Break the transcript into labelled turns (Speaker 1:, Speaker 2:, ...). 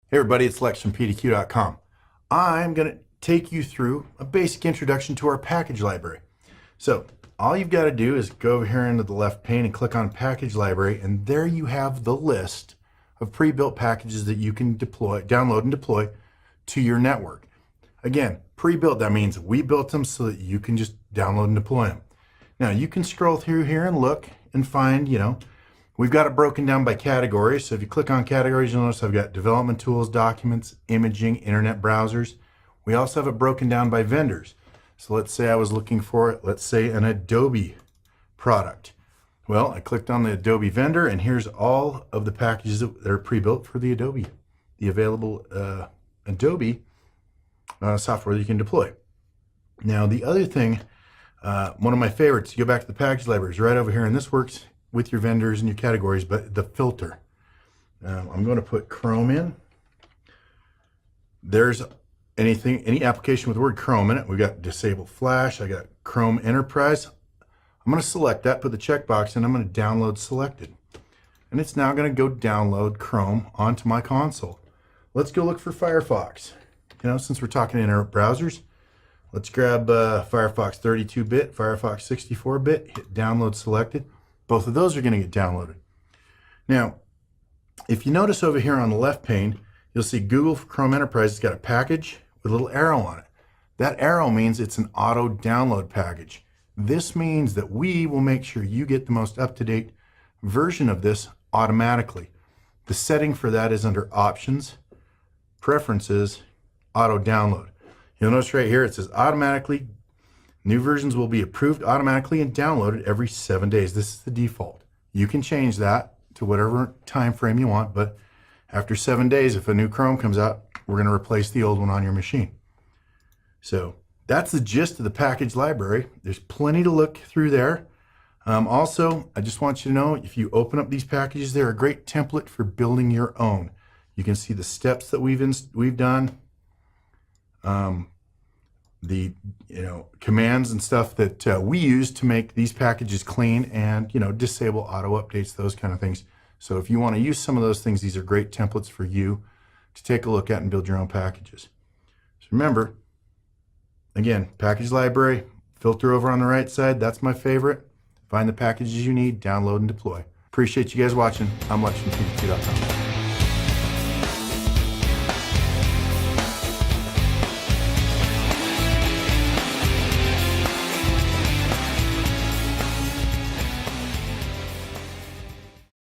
Speaker 1: Hey everybody, it's Lex from PDQ.com. I'm going to take you through a basic introduction to our package library. So all you've got to do is go over here into the left pane and click on Package Library, and there you have the list of pre-built packages that you can download and deploy to your network. Again, pre-built, that means we built them so that you can just download and deploy them. Now you can scroll through here and look and find, we've got it broken down by categories. So if you click on categories, you'll notice I've got development tools, documents, imaging, internet browsers. We also have it broken down by vendors. So let's say I was looking for, let's say, an Adobe product. Well, I clicked on the Adobe vendor, and here's all of the packages that are pre-built for the Adobe, the available Adobe software that you can deploy. Now, the other thing, one of my favorites, you go back to the package libraries right over here, and this works with your vendors and your categories, but the filter. I'm going to put Chrome in. There's any application with the word Chrome in it. We've got disable flash. I got Chrome Enterprise. I'm going to select that, put the checkbox in, I'm going to download selected. And it's now going to go download Chrome onto my console. Let's go look for Firefox. Since we're talking internet browsers, let's grab Firefox 32-bit, Firefox 64-bit, hit download selected. Both of those are going to get downloaded. Now, if you notice over here on the left pane, you'll see Google for Chrome Enterprise has got a package with a little arrow on it. That arrow means it's an auto download package. This means that we will make sure you get the most up-to-date version of this automatically. The setting for that is under Options, Preferences, Auto Download. You'll notice right here it says automatically. New versions will be approved automatically and downloaded every 7 days. This is the default. You can change that to whatever time frame you want, but after 7 days, if a new Chrome comes out, we're going to replace the old one on your machine. So that's the gist of the package library. There's plenty to look through there. Also, I just want you to know, if you open up these packages, they're a great template for building your own. You can see the steps that we've done. The commands and stuff that we use to make these packages clean and disable auto updates, those kind of things. So if you want to use some of those things, these are great templates for you to take a look at and build your own packages. So remember, again, package library, filter over on the right side, that's my favorite. Find the packages you need, download and deploy. Appreciate you guys watching. I'm Lex from PDQ.com.